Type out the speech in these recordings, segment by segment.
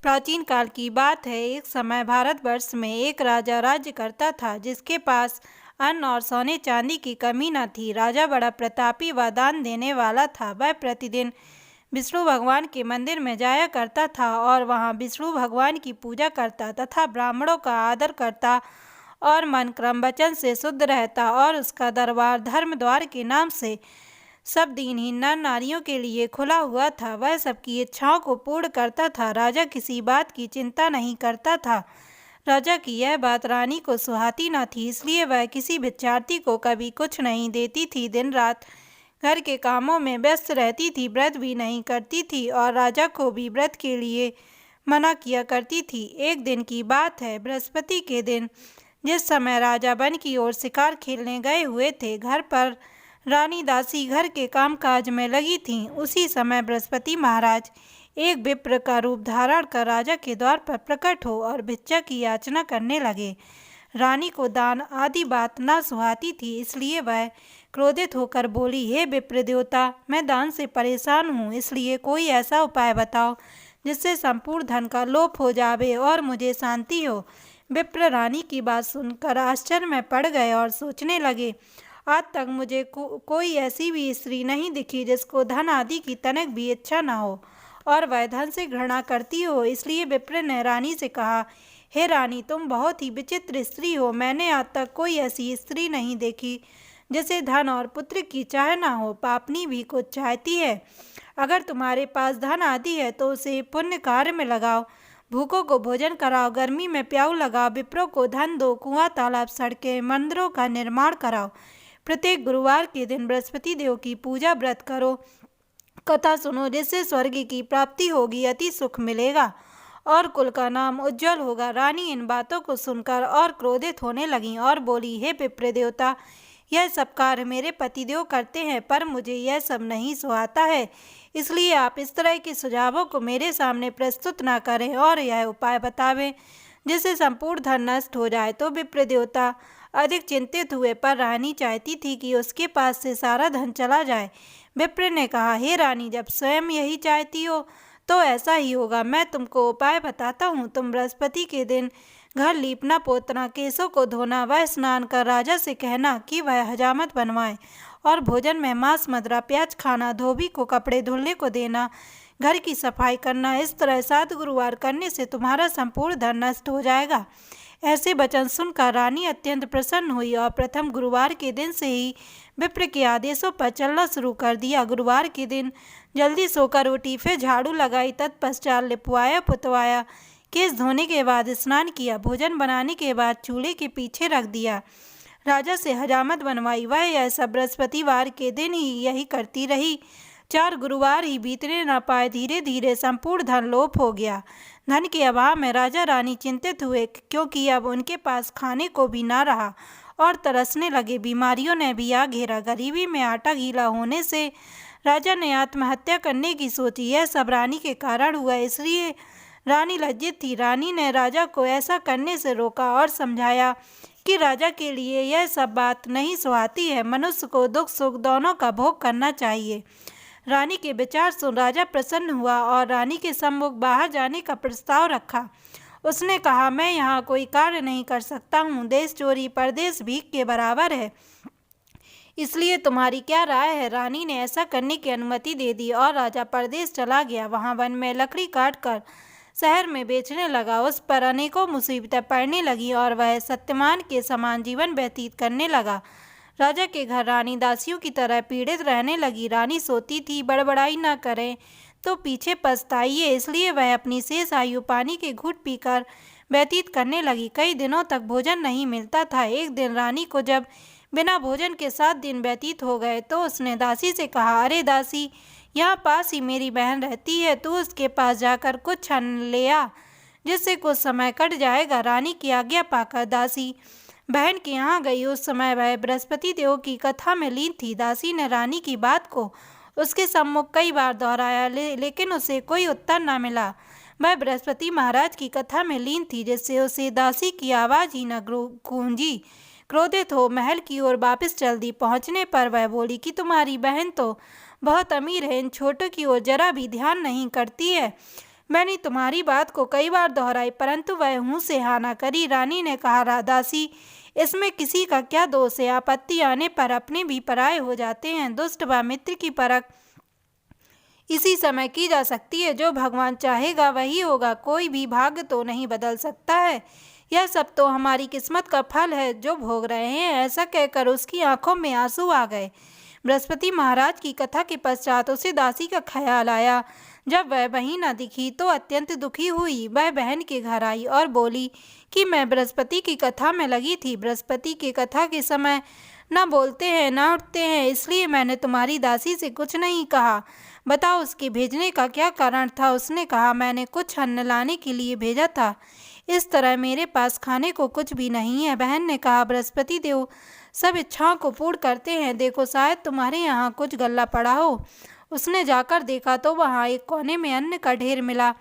प्राचीन काल की बात है। एक समय भारतवर्ष में एक राजा राज्य करता था, जिसके पास अन्न और सोने चांदी की कमी न थी। राजा बड़ा प्रतापी व दान देने वाला था। वह प्रतिदिन विष्णु भगवान के मंदिर में जाया करता था और वहां विष्णु भगवान की पूजा करता तथा ब्राह्मणों का आदर करता और मन क्रम वचन से शुद्ध रहता। और उसका दरबार धर्म द्वार के नाम से सब दीनहीन नर नारियों के लिए खुला हुआ था। वह सबकी इच्छाओं को पूर्ण करता था। राजा किसी बात की चिंता नहीं करता था। राजा की यह बात रानी को सुहाती न थी, इसलिए वह किसी भिक्षार्थी को कभी कुछ नहीं देती थी। दिन रात घर के कामों में व्यस्त रहती थी, व्रत भी नहीं करती थी और राजा को भी व्रत के लिए मना किया करती थी। एक दिन की बात है, बृहस्पति के दिन, जिस समय राजा वन की ओर शिकार खेलने गए हुए थे, घर पर रानी दासी घर के कामकाज में लगी थीं। उसी समय बृहस्पति महाराज एक विप्र का रूप धारण कर राजा के द्वार पर प्रकट हो और भिक्षा की याचना करने लगे। रानी को दान आदि बात न सुहाती थी, इसलिए वह क्रोधित होकर बोली, हे विप्र देवता, मैं दान से परेशान हूँ, इसलिए कोई ऐसा उपाय बताओ जिससे संपूर्ण धन का लोप हो जावे और मुझे शांति हो। विप्र रानी की बात सुनकर आश्चर्य में पड़ गए और सोचने लगे, आज तक मुझे कोई ऐसी भी स्त्री नहीं दिखी जिसको धन आदि की तनक भी इच्छा न हो और वह धन से घृणा करती हो। इसलिए विप्र ने रानी से कहा, हे रानी, तुम बहुत ही विचित्र स्त्री हो। मैंने आज तक कोई ऐसी स्त्री नहीं देखी जिसे धन और पुत्र की चाह न हो। पापनी भी कुछ चाहती है। अगर तुम्हारे पास धन आदि है तो उसे पुण्य कार्य में लगाओ, भूखों को भोजन कराओ, गर्मी में प्याऊ लगाओ, विप्रों को धन दो, कुआं तालाब सड़कें मंदिरों का निर्माण कराओ। प्रत्येक गुरुवार के दिन बृहस्पति देव की पूजा व्रत करो, कथा सुनो, जिससे स्वर्ग की प्राप्ति होगी, अति सुख मिलेगा और कुल का नाम उज्जवल होगा। रानी इन बातों को सुनकर और क्रोधित होने लगी और बोली, हे विप्र देवता, यह सब कार्य मेरे पतिदेव करते हैं, पर मुझे यह सब नहीं सुहाता है, इसलिए आप इस तरह के सुझावों को मेरे सामने प्रस्तुत न करें और यह उपाय बतावें जिससे संपूर्ण धन नष्ट हो जाए। तो विप्र देवता अधिक चिंतित हुए, पर रानी चाहती थी कि उसके पास से सारा धन चला जाए। विप्र ने कहा, हे रानी, जब स्वयं यही चाहती हो तो ऐसा ही होगा। मैं तुमको उपाय बताता हूँ। तुम बृहस्पति के दिन घर लीपना पोतना, केसों को धोना व स्नान कर राजा से कहना कि वह हजामत बनवाए और भोजन में मांस मदिरा प्याज खाना, धोबी को कपड़े धुलने को देना, घर की सफाई करना। इस तरह 7 गुरुवार करने से तुम्हारा संपूर्ण धन नष्ट हो जाएगा। ऐसे वचन सुनकर रानी अत्यंत प्रसन्न हुई और प्रथम गुरुवार के दिन से ही विप्र के आदेशों पर चलना शुरू कर दिया। गुरुवार के दिन जल्दी सोकर उठी, फिर झाड़ू लगाई, तत्पश्चात लिपवाया पुतवाया, केस धोने के बाद स्नान किया, भोजन बनाने के बाद चूल्हे के पीछे रख दिया, राजा से हजामत बनवाई। वह यह सब बृहस्पतिवार के दिन ही यही करती रही। 4 गुरुवार ही बीतने न पाए, धीरे धीरे संपूर्ण धन लोप हो गया। धन के अभाव में राजा रानी चिंतित हुए, क्योंकि अब उनके पास खाने को भी ना रहा और तरसने लगे। बीमारियों ने भी आ घेरा। गरीबी में आटा गीला होने से राजा ने आत्महत्या करने की सोची। यह सब रानी के कारण हुआ, इसलिए रानी लज्जित थी। रानी ने राजा को ऐसा करने से रोका और समझाया कि राजा के लिए यह सब बात नहीं सुहाती है। मनुष्य को दुख सुख दोनों का भोग करना चाहिए। रानी के विचार सुन राजा प्रसन्न हुआ और रानी के सम्मुख बाहर जाने का प्रस्ताव रखा। उसने कहा, मैं यहाँ कोई कार्य नहीं कर सकता हूँ। देश चोरी परदेश भीख के बराबर है, इसलिए तुम्हारी क्या राय है। रानी ने ऐसा करने की अनुमति दे दी और राजा परदेश चला गया। वहाँ वन में लकड़ी काट कर शहर में बेचने लगा। उस पर अनेकों मुसीबतें पड़ने लगी और वह सत्यवान के समान जीवन व्यतीत करने लगा। राजा के घर रानी दासियों की तरह पीड़ित रहने लगी। रानी सोती थी, बड़बड़ाई न करें तो पीछे पछताइए, इसलिए वह अपनी शेष आयु पानी के घूंट पीकर व्यतीत करने लगी। कई दिनों तक भोजन नहीं मिलता था। एक दिन रानी को जब बिना भोजन के 7 दिन व्यतीत हो गए तो उसने दासी से कहा, अरे दासी, यहाँ पास ही मेरी बहन रहती है, तू उसके पास जाकर कुछ अन्न ले आ, जिससे कुछ समय कट जाएगा। रानी की आज्ञा पाकर दासी बहन के यहाँ गई। उस समय वह बृहस्पति देव की कथा में लीन थी। दासी ने रानी की बात को उसके सम्मुख कई बार दोहराया, लेकिन उसे कोई उत्तर न मिला। वह बृहस्पति महाराज की कथा में लीन थी, जिससे उसे दासी की आवाज़ ही न गूंजी। क्रोधित हो महल की ओर वापस चल दी। पहुँचने पर वह बोली कि तुम्हारी बहन तो बहुत अमीर है, इन छोटों की ओर जरा भी ध्यान नहीं करती है। मैंने तुम्हारी बात को कई बार दोहराई परंतु वह मुँह से हाँ न करी। रानी ने कहा, दासी, इसमें किसी का क्या दोष है? आपत्ति आने पर अपने भी पराये हो जाते हैं। दुष्ट व मित्र की परख इसी समय की जा सकती है। जो भगवान चाहेगा वही होगा, कोई भी भाग्य तो नहीं बदल सकता है। यह सब तो हमारी किस्मत का फल है जो भोग रहे हैं। ऐसा कहकर उसकी आंखों में आंसू आ गए। बृहस्पति महाराज की कथा के पश्चात उसे दासी का ख्याल आया। जब वह वहीं न दिखी तो अत्यंत दुखी हुई। वह बहन के घर आई और बोली कि मैं बृहस्पति की कथा में लगी थी। बृहस्पति की कथा के समय न बोलते हैं न उठते हैं, इसलिए मैंने तुम्हारी दासी से कुछ नहीं कहा। बताओ उसके भेजने का क्या कारण था? उसने कहा, मैंने कुछ अन्न लाने के लिए भेजा था। इस तरह मेरे पास खाने को कुछ भी नहीं है। बहन ने कहा, बृहस्पति देव सब इच्छाओं को पूर्ण करते हैं। देखो, शायद तुम्हारे यहाँ कुछ गल्ला पड़ा हो। उसने जाकर देखा तो वहाँ एक कोने में अन्न का ढेर मिला।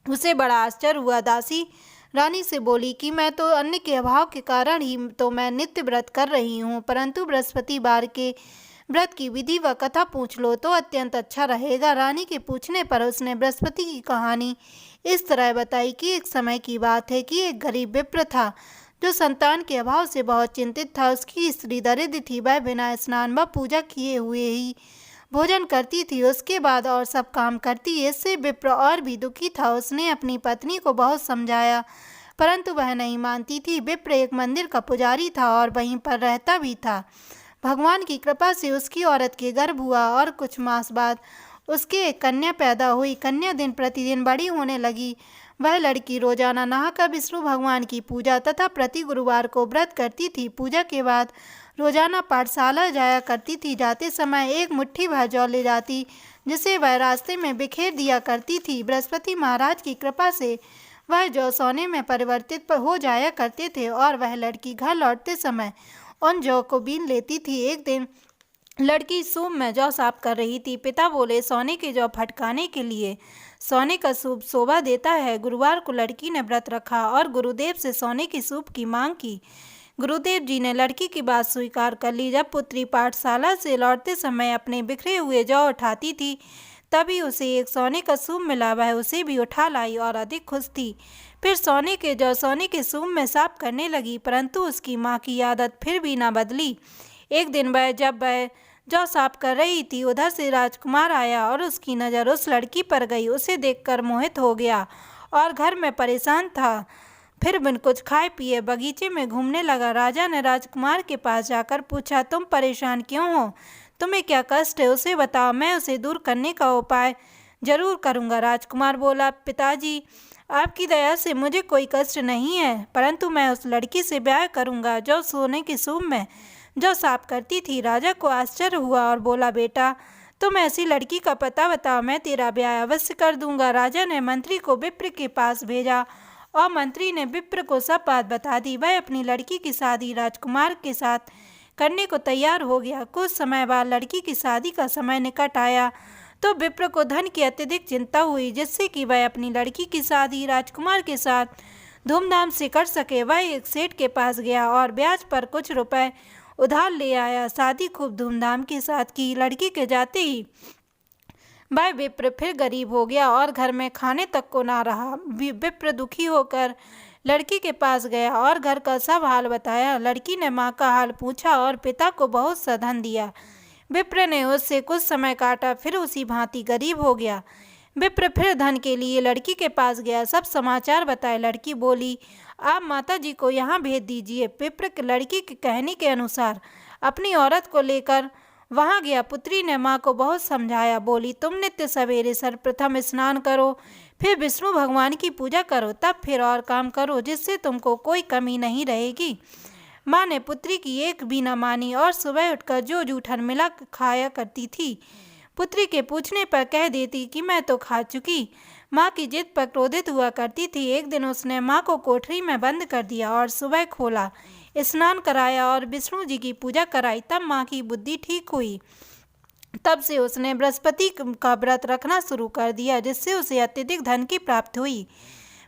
उसे बड़ा आश्चर्य हुआ। दासी रानी से बोली कि मैं तो अन्न के अभाव के कारण ही तो मैं नित्य व्रत कर रही हूँ, परंतु बृहस्पतिवार के व्रत की विधि व कथा पूछ लो तो अत्यंत अच्छा रहेगा। रानी के पूछने पर उसने बृहस्पति की कहानी इस तरह बताई कि एक समय की बात है कि एक गरीब विप्र था जो संतान के अभाव से बहुत चिंतित था। उसकी स्त्री दरिद्र थी। वह बिना स्नान व पूजा किए हुए ही भोजन करती थी, उसके बाद और सब काम करती। इससे विप्र और भी दुखी था। उसने अपनी पत्नी को बहुत समझाया परंतु वह नहीं मानती थी। विप्र एक मंदिर का पुजारी था और वहीं पर रहता भी था। भगवान की कृपा से उसकी औरत के गर्भ हुआ और कुछ मास बाद उसके एक कन्या पैदा हुई। कन्या दिन प्रतिदिन बड़ी होने लगी। वह लड़की रोजाना नहाकर विष्णु भगवान की पूजा तथा प्रति गुरुवार को व्रत करती थी। पूजा के बाद रोजाना पाठशाला जाया करती थी। जाते समय एक मुट्ठी भर जौ ले जाती जिसे वह रास्ते में बिखेर दिया करती थी। बृहस्पति महाराज की कृपा से वह जौ सोने में परिवर्तित हो जाया करते थे और वह लड़की घर लौटते समय उन जौ को बीन लेती थी। एक दिन लड़की सूप में जौ साफ कर रही थी। पिता बोले, सोने के जौ फटकाने के लिए सोने का सूप शोभा देता है। गुरुवार को लड़की ने व्रत रखा और गुरुदेव से सोने की सूप की मांग की। गुरुदेव जी ने लड़की की बात स्वीकार कर ली। जब पुत्री पाठशाला से लौटते समय अपने बिखरे हुए जौ उठाती थी तभी उसे एक सोने का सूप मिला। वह उसे भी उठा लाई और अधिक खुश थी। फिर सोने के जौ सोने के सूप में साफ करने लगी परंतु उसकी माँ की आदत फिर भी न बदली। एक दिन जब वह जौ साफ कर रही थी उधर से राजकुमार आया और उसकी नज़र उस लड़की पर गई। उसे देखकर मोहित हो गया और घर में परेशान था। फिर बिन कुछ खाए पिए बगीचे में घूमने लगा। राजा ने राजकुमार के पास जाकर पूछा, तुम परेशान क्यों हो? तुम्हें क्या कष्ट है? उसे बताओ, मैं उसे दूर करने का उपाय जरूर करूँगा। राजकुमार बोला, पिताजी, आपकी दया से मुझे कोई कष्ट नहीं है परंतु मैं उस लड़की से ब्याह करूँगा जो सोने की सूप में जो साफ करती थी। राजा को आश्चर्य हुआ और बोला, बेटा, तुम ऐसी लड़की का पता बताओ, मैं तेरा ब्याह अवश्य कर दूंगा। राजा ने मंत्री को विप्र के पास भेजा और मंत्री ने विप्र को सब बात बता दी। वह अपनी लड़की की शादी राजकुमार के साथ करने को तैयार हो गया। कुछ समय बाद लड़की की शादी का समय निकट आया तो विप्र को धन की अत्यधिक चिंता हुई जिससे कि वह अपनी लड़की की शादी राजकुमार के साथ धूमधाम से कर सके। वह एक सेठ के पास गया और ब्याज पर कुछ रुपए उधार ले आया। शादी खूब धूमधाम के साथ की। लड़की के जाते ही वह विप्र फिर गरीब हो गया और घर में खाने तक को ना रहा। विप्र दुखी होकर लड़की के पास गया और घर का सब हाल बताया। लड़की ने माँ का हाल पूछा और पिता को बहुत सा धन दिया। विप्र ने उससे कुछ समय काटा फिर उसी भांति गरीब हो गया। विप्र फिर धन के लिए लड़की के पास गया, सब समाचार बताए। लड़की बोली, आप माता जी को यहाँ भेज दीजिए। विप्र लड़की के कहने के अनुसार अपनी औरत को लेकर वहाँ गया। पुत्री ने माँ को बहुत समझाया। बोली, तुम नित्य सवेरे सर्वप्रथम स्नान करो, फिर विष्णु भगवान की पूजा करो, तब फिर और काम करो जिससे तुमको कोई कमी नहीं रहेगी। माँ ने पुत्री की एक भी न मानी और सुबह उठकर जो जूठन मिला खाया करती थी। पुत्री के पूछने पर कह देती कि मैं तो खा चुकी। माँ की जिद पर क्रोधित हुआ करती थी। एक दिन उसने माँ को कोठरी में बंद कर दिया और सुबह खोला, स्नान कराया और विष्णु जी की पूजा कराई। तब माँ की बुद्धि ठीक हुई। तब से उसने बृहस्पति का व्रत रखना शुरू कर दिया जिससे उसे अत्यधिक धन की प्राप्ति हुई।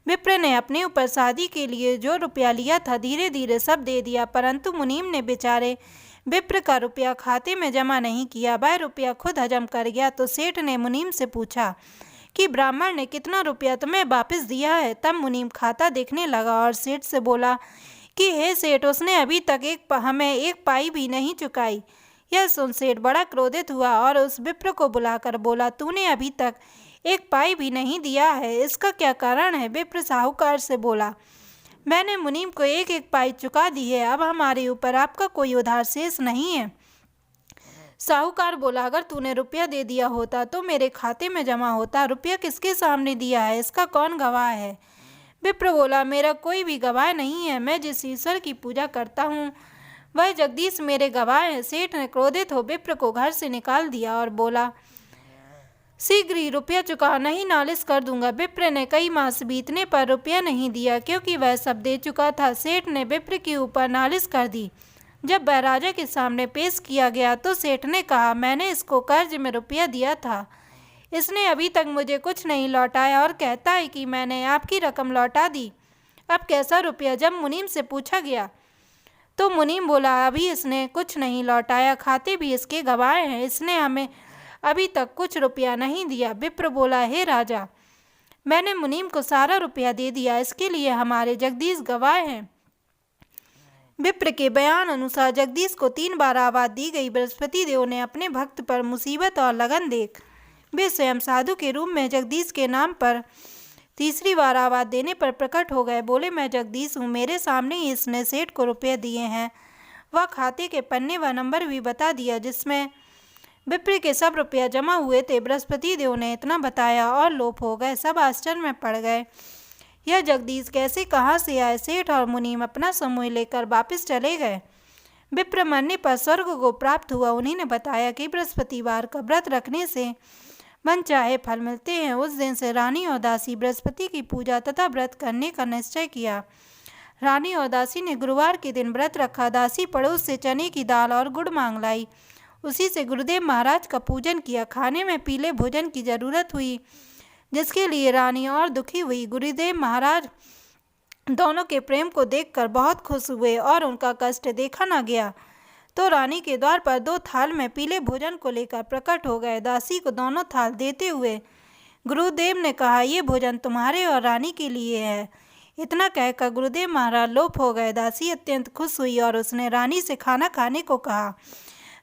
विप्र ने अपने ऊपर शादी के लिए जो रुपया लिया था धीरे धीरे सब दे दिया परंतु मुनीम ने बेचारे विप्र का रुपया खाते में जमा नहीं किया। वह रुपया खुद हजम कर गया तो सेठ ने मुनीम से पूछा कि ब्राह्मण ने कितना रुपया तुम्हें वापस दिया है। तब मुनीम खाता देखने लगा और सेठ से बोला कि हे सेठ, उसने अभी तक हमें एक पाई भी नहीं चुकाई। यह सुन सेठ बड़ा क्रोधित हुआ और उस विप्र को बुलाकर बोला, तूने अभी तक एक पाई भी नहीं दिया है, इसका क्या कारण है? विप्र साहूकार से बोला, मैंने मुनीम को एक एक पाई चुका दी है, अब हमारे ऊपर आपका कोई उधार शेष नहीं है। साहूकार बोला, अगर तूने रुपया दे दिया होता तो मेरे खाते में जमा होता। रुपया किसके सामने दिया है, इसका कौन गवाह है? विप्र बोला, मेरा कोई भी गवाह नहीं है। मैं जिस ईश्वर की पूजा करता हूँ वह जगदीश मेरे गवाह है। सेठ ने क्रोधित हो विप्र को घर से निकाल दिया और बोला, शीघ्र ही रुपया चुका, नहीं नालिश कर दूंगा। विप्र ने कई मास बीतने पर रुपया नहीं दिया, क्योंकि वह सब दे चुका था। सेठ ने विप्र के ऊपर नालिश कर दी। जब वह राजा के सामने पेश किया गया तो सेठ ने कहा, मैंने इसको कर्ज में रुपया दिया था, इसने अभी तक मुझे कुछ नहीं लौटाया और कहता है कि मैंने आपकी रकम लौटा दी। अब कैसा रुपया? जब मुनीम से पूछा गया तो मुनीम बोला, अभी इसने कुछ नहीं लौटाया, खाते भी इसके गवाह हैं, इसने हमें अभी तक कुछ रुपया नहीं दिया। विप्र बोला, हे राजा, मैंने मुनीम को सारा रुपया दे दिया, इसके लिए हमारे जगदीश गवाह हैं। विप्र के बयान अनुसार जगदीश को 3 बार आवाज दी गई। बृहस्पति देव ने अपने भक्त पर मुसीबत और लगन देख वे स्वयं साधु के रूप में जगदीश के नाम पर तीसरी बार आवाज देने पर प्रकट हो गए। बोले, मैं जगदीश हूँ, मेरे सामने ही इसने सेठ को रुपये दिए हैं। वह खाते के पन्ने व नंबर भी बता दिया जिसमें विप्र के सब रुपया जमा हुए थे। बृहस्पति देव ने इतना बताया और लोप हो गए, सब आश्चर्य में पड़ गए। यह जगदीश कैसे, कहाँ से आए? सेठ और मुनीम अपना समूह लेकर वापस चले गए। विप्र मरने पर स्वर्ग को प्राप्त हुआ। उन्हीं ने बताया कि बृहस्पतिवार का व्रत रखने से मन चाहे फल मिलते हैं। उस दिन से रानी और दासी बृहस्पति की पूजा तथा व्रत करने का निश्चय किया। रानी और दासी ने गुरुवार के दिन व्रत रखा। दासी पड़ोस से चने की दाल और गुड़ मांग लाई, उसी से गुरुदेव महाराज का पूजन किया। खाने में पीले भोजन की जरूरत हुई, जिसके लिए रानी और दुखी हुई। गुरुदेव महाराज दोनों के प्रेम को देखकर बहुत खुश हुए और उनका कष्ट देखा न गया तो रानी के द्वार पर 2 थाल में पीले भोजन को लेकर प्रकट हो गए। दासी को दोनों थाल देते हुए गुरुदेव ने कहा, ये भोजन तुम्हारे और रानी के लिए है। इतना कहकर गुरुदेव महाराज लोप हो गए। दासी अत्यंत खुश हुई और उसने रानी से खाना खाने को कहा।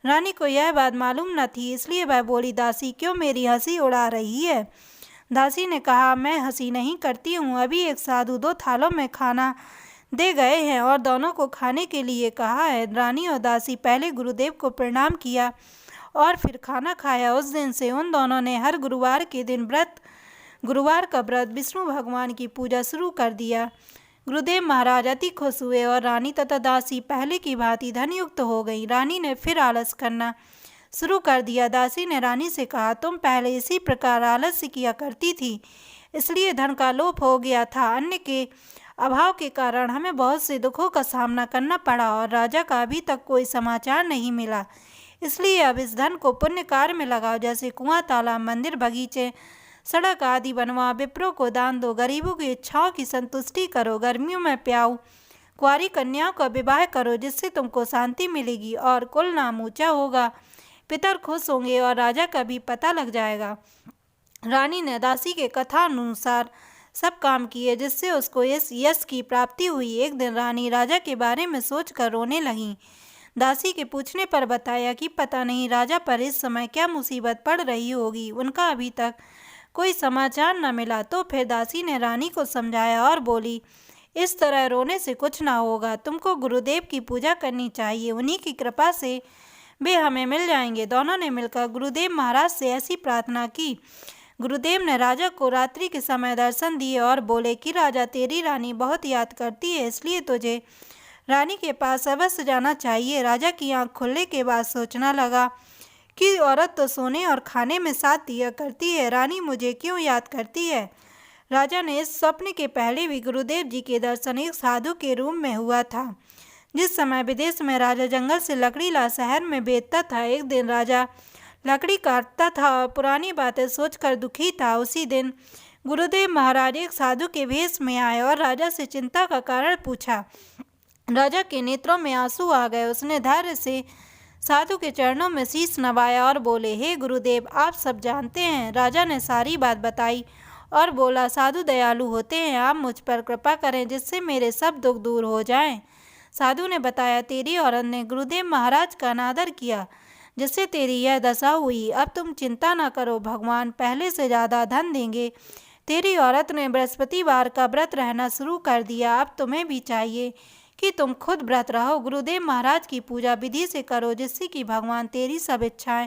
रानी को यह बात मालूम न थी, इसलिए वह बोली, दासी क्यों मेरी हंसी उड़ा रही है? दासी ने कहा, मैं हंसी नहीं करती हूँ, अभी एक साधु 2 थालों में खाना दे गए हैं और दोनों को खाने के लिए कहा है। रानी और दासी पहले गुरुदेव को प्रणाम किया और फिर खाना खाया। उस दिन से उन दोनों ने हर गुरुवार के दिन गुरुवार का व्रत विष्णु भगवान की पूजा शुरू कर दिया। गुरुदेव महाराज अति खुश हुए और रानी तथा दासी पहले की भांति धनयुक्त हो गई। रानी ने फिर आलस करना शुरू कर दिया। दासी ने रानी से कहा, तुम पहले इसी प्रकार आलस्य किया करती थी, इसलिए धन का लोप हो गया था। अन्न के अभाव के कारण हमें बहुत से दुखों का सामना करना पड़ा और राजा का अभी तक कोई समाचार नहीं मिला, इसलिए अब इस धन को पुण्य कार्य में लगाओ, जैसे कुआं, तालाब, मंदिर, बगीचे, सड़क आदि बनवा, विप्रों को दान दो, गरीबों की इच्छाओं की संतुष्टि करो, गर्मियों में प्याऊ कुंवारी कन्याओं का विवाह करो, जिससे तुमको शांति मिलेगी और कुल नाम ऊंचा होगा, पितर खुश होंगे और राजा का भी पता लग जाएगा। रानी ने दासी के कथा अनुसार सब काम किए, जिससे उसको यश की प्राप्ति हुई। एक दिन रानी राजा के बारे में सोचकर रोने लगी। दासी के पूछने पर बताया कि पता नहीं राजा पर इस समय क्या मुसीबत पड़ रही होगी, उनका अभी तक कोई समाचार न मिला। तो फिर दासी ने रानी को समझाया और बोली, इस तरह रोने से कुछ ना होगा, तुमको गुरुदेव की पूजा करनी चाहिए, उन्हीं की कृपा से वे हमें मिल जाएंगे। दोनों ने मिलकर गुरुदेव महाराज से ऐसी प्रार्थना की। गुरुदेव ने राजा को रात्रि के समय दर्शन दिए और बोले कि राजा, तेरी रानी बहुत याद करती है, इसलिए तुझे रानी के पास अवश्य जाना चाहिए। राजा की आंख खुलने के बाद सोचना लगा कि औरत तो सोने और खाने में साथ दिया करती है, रानी मुझे क्यों याद करती है। राजा ने इस स्वप्न के पहले भी गुरुदेव जी के दर्शन एक साधु के रूप में हुआ था। जिस समय विदेश में राजा जंगल से लकड़ी ला शहर में बेचता था। एक दिन राजा लकड़ी काटता था और पुरानी बातें सोचकर दुखी था। उसी दिन गुरुदेव महाराज एक साधु के वेश में आए और राजा से चिंता का कारण पूछा। राजा के नेत्रों में आंसू आ गए। उसने धैर्य से साधु के चरणों में शीश नवाया और बोले, हे गुरुदेव, आप सब जानते हैं। राजा ने सारी बात बताई और बोला, साधु दयालु होते हैं, आप मुझ पर कृपा करें जिससे मेरे सब दुख दूर हो जाएं। साधु ने बताया, तेरी औरत ने गुरुदेव महाराज का अनादर किया जिससे तेरी यह दशा हुई। अब तुम चिंता न करो, भगवान पहले से ज़्यादा धन देंगे। तेरी औरत ने बृहस्पतिवार का व्रत रहना शुरू कर दिया। अब तुम्हें भी चाहिए कि तुम खुद व्रत रहो, गुरुदेव महाराज की पूजा विधि से करो जिससे कि भगवान तेरी सब इच्छाएं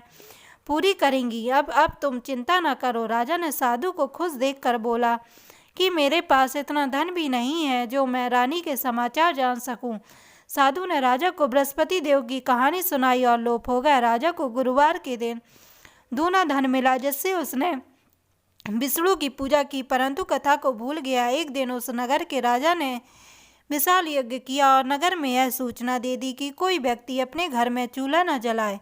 पूरी करेंगी। अब तुम चिंता न करो। राजा ने साधु को खुश देखकर बोला कि मेरे पास इतना धन भी नहीं है जो मैं रानी के समाचार जान सकूं। साधु ने राजा को बृहस्पति देव की कहानी सुनाई और लोप हो गया। राजा को गुरुवार के दिन दूना धन मिला जिससे उसने विष्णु की पूजा की, परंतु कथा को भूल गया। एक दिन उस नगर के राजा ने विशाल यज्ञ किया और नगर में यह सूचना दे दी कि कोई व्यक्ति अपने घर में चूल्हा न जलाए।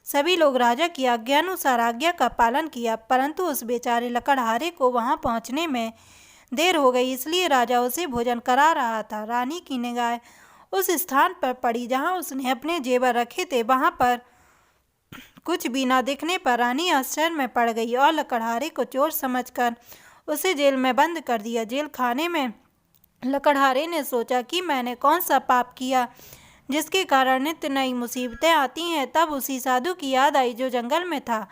सभी लोग राजा की आज्ञानुसार आज्ञा का पालन किया, परंतु उस बेचारे लकड़हारे को वहां पहुंचने में देर हो गई, इसलिए राजा उसे भोजन करा रहा था। रानी की निगाह उस स्थान पर पड़ी जहां उसने अपने जेवर रखे थे। वहां पर कुछ भी न दिखने पर रानी आश्चर्य में पड़ गई और लकड़हारे को चोर समझकर उसे जेल में बंद कर दिया। जेल खाने में लकड़हारे ने सोचा कि मैंने कौन सा पाप किया जिसके कारण नित्य नई मुसीबतें आती हैं। तब उसी साधु की याद आई जो जंगल में था।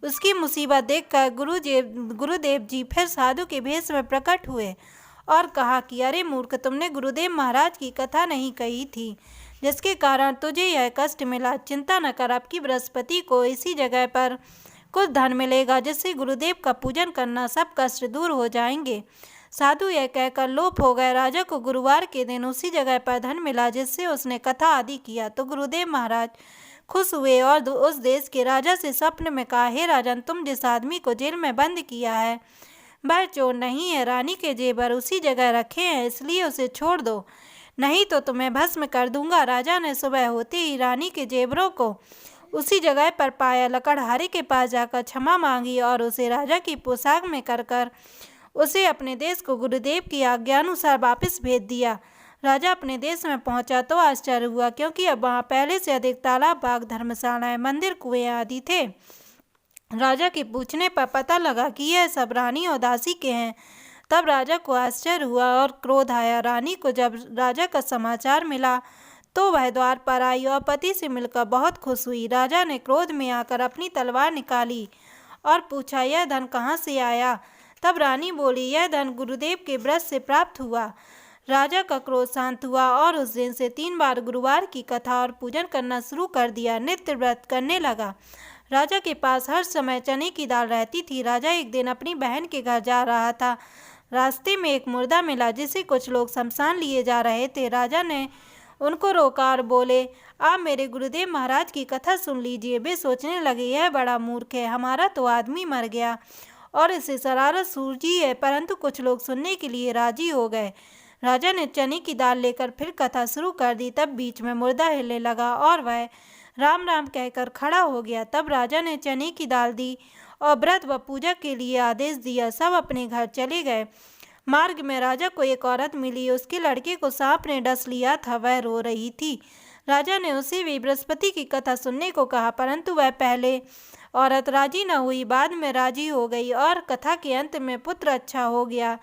उसकी मुसीबत देखकर गुरुदेव जी फिर साधु के भेष में प्रकट हुए और कहा कि अरे मूर्ख, तुमने गुरुदेव महाराज की कथा नहीं कही थी जिसके कारण तुझे यह कष्ट मिला। चिंता न कर, आपकी बृहस्पति को इसी जगह पर कुछ धन मिलेगा जिससे गुरुदेव का पूजन करना सब कष्ट दूर हो जाएंगे। साधु यह कहकर लोप हो गए। राजा को गुरुवार के दिन उसी जगह पर धन मिला जिससे उसने कथा आदि किया तो गुरुदेव महाराज खुश हुए और उस देश के राजा से स्वप्न में कहा, हे राजन, तुम जिस आदमी को जेल में बंद किया है वह चोर नहीं है। रानी के जेवर उसी जगह रखे हैं, इसलिए उसे छोड़ दो, नहीं तो तुम्हें भस्म कर दूंगा। राजा ने सुबह होते ही रानी के जेवरों को उसी जगह पर पाया। लकड़हारे के पास जाकर क्षमा मांगी और उसे राजा की पोशाक में कर उसे अपने देश को गुरुदेव की आज्ञानुसार वापस भेज दिया। राजा अपने देश में पहुंचा तो आश्चर्य हुआ, क्योंकि अब वहाँ पहले से अधिक तालाब, बाग, धर्मशालाएं, मंदिर, कुएं आदि थे। राजा के पूछने पर पता लगा कि यह सब रानी और दासी के हैं। तब राजा को आश्चर्य हुआ और क्रोध आया। रानी को जब राजा का समाचार मिला तो वह द्वार पर आई और पति से मिलकर बहुत खुश हुई। राजा ने क्रोध में आकर अपनी तलवार निकाली और पूछा, यह धन कहाँ से आया? तब रानी बोली, यह धन गुरुदेव के व्रत से प्राप्त हुआ। राजा का क्रोध शांत हुआ और उस दिन से 3 बार गुरुवार की कथा और पूजन करना शुरू कर दिया। नित्य व्रत करने लगा। राजा के पास हर समय चने की दाल रहती थी। राजा एक दिन अपनी बहन के घर जा रहा था। रास्ते में एक मुर्दा मिला जिसे कुछ लोग शमशान लिए जा रहे थे। राजा ने उनको रोका और बोले, आप मेरे गुरुदेव महाराज की कथा सुन लीजिए। वे सोचने लगे, यह बड़ा मूर्ख है, हमारा तो आदमी मर गया और इसे शरारत सूझी है, परंतु कुछ लोग सुनने के लिए राजी हो गए। राजा ने चने की दाल लेकर फिर कथा शुरू कर दी। तब बीच में मुर्दा हिलने लगा और वह राम राम कहकर खड़ा हो गया। तब राजा ने चने की दाल दी और व्रत व पूजा के लिए आदेश दिया। सब अपने घर चले गए। मार्ग में राजा को एक औरत मिली। उसके लड़के को सांप ने डस लिया था, वह रो रही थी। राजा ने उसे भी बृहस्पति की कथा सुनने को कहा, परंतु वह पहले औरत राजी न हुई, बाद में राजी हो गई और कथा के अंत में पुत्र अच्छा हो गया।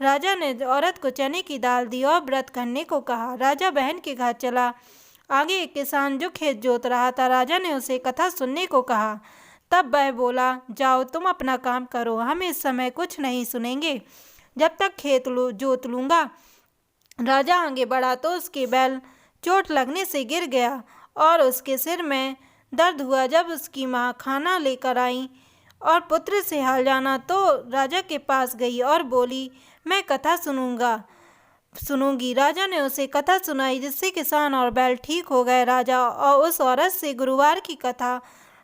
राजा ने औरत को चने की दाल दी और व्रत करने को कहा। राजा बहन के घर चला। आगे एक किसान जो खेत जोत रहा था, राजा ने उसे कथा सुनने को कहा। तब वह बोला, जाओ तुम अपना काम करो, हम इस समय कुछ नहीं सुनेंगे जब तक खेत जोत लूँगा। राजा आगे बढ़ा तो उसके बैल चोट लगने से गिर गया और उसके सिर में दर्द हुआ। जब उसकी माँ खाना लेकर आई और पुत्र से हाल जाना तो राजा के पास गई और बोली, मैं कथा सुनूंगी। राजा ने उसे कथा सुनाई जिससे किसान और बैल ठीक हो गए। राजा और उस औरत से गुरुवार की कथा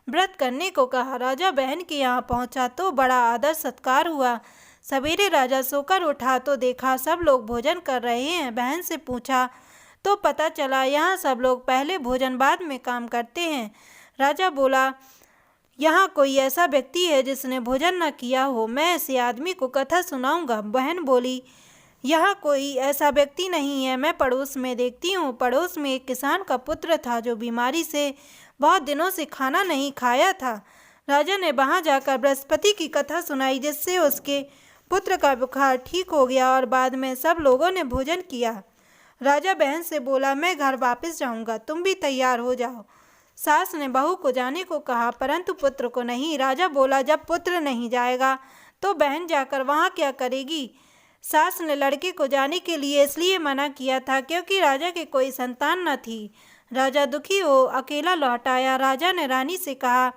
व्रत करने को कहा। राजा बहन के यहाँ पहुँचा तो बड़ा आदर सत्कार हुआ। सवेरे राजा सोकर उठा तो देखा सब लोग भोजन कर रहे हैं। बहन से पूछा तो पता चला यहाँ सब लोग पहले भोजन बाद में काम करते हैं। राजा बोला, यहाँ कोई ऐसा व्यक्ति है जिसने भोजन न किया हो, मैं ऐसे आदमी को कथा सुनाऊंगा। बहन बोली, यहाँ कोई ऐसा व्यक्ति नहीं है, मैं पड़ोस में देखती हूँ। पड़ोस में एक किसान का पुत्र था जो बीमारी से बहुत दिनों से खाना नहीं खाया था। राजा ने वहां जाकर बृहस्पति की कथा सुनाई, जिससे उसके पुत्र का बुखार ठीक हो गया और बाद में सब लोगों ने भोजन किया। राजा बहन से बोला, मैं घर वापस जाऊंगा, तुम भी तैयार हो जाओ। सास ने बहू को जाने को कहा, परंतु पुत्र को नहीं। राजा बोला, जब पुत्र नहीं जाएगा तो बहन जाकर वहाँ क्या करेगी। सास ने लड़के को जाने के लिए इसलिए मना किया था क्योंकि राजा के कोई संतान न थी। राजा दुखी हो अकेला लौट आया। राजा ने रानी से कहा,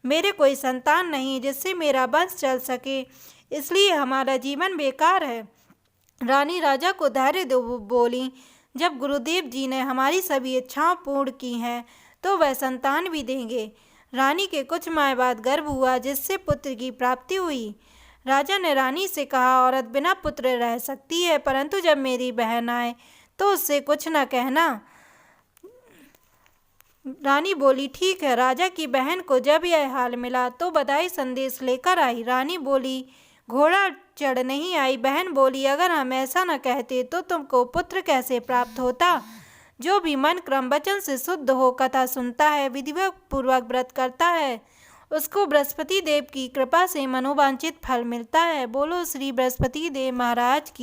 मेरे कोई संतान नहीं जिससे मेरा वंश चल सके, इसलिए हमारा जीवन बेकार है। रानी राजा को धैर्य दे बोली, जब गुरुदेव जी ने हमारी सभी इच्छाएं पूर्ण की हैं तो वह संतान भी देंगे। रानी के कुछ माह बाद गर्भ हुआ, जिससे पुत्र की प्राप्ति हुई। राजा ने रानी से कहा, औरत बिना पुत्र रह सकती है, परंतु जब मेरी बहन आए तो उससे कुछ न कहना। रानी बोली, ठीक है। राजा की बहन को जब यह हाल मिला तो बधाई संदेश लेकर आई। रानी बोली, घोड़ा चढ़ नहीं आई। बहन बोली, अगर हम ऐसा न कहते तो तुमको पुत्र कैसे प्राप्त होता। जो भी मन क्रम वचन से शुद्ध हो कथा सुनता है, विधिवत पूर्वक व्रत करता है, उसको बृहस्पति देव की कृपा से मनोवांछित फल मिलता है। बोलो श्री बृहस्पति देव महाराज की।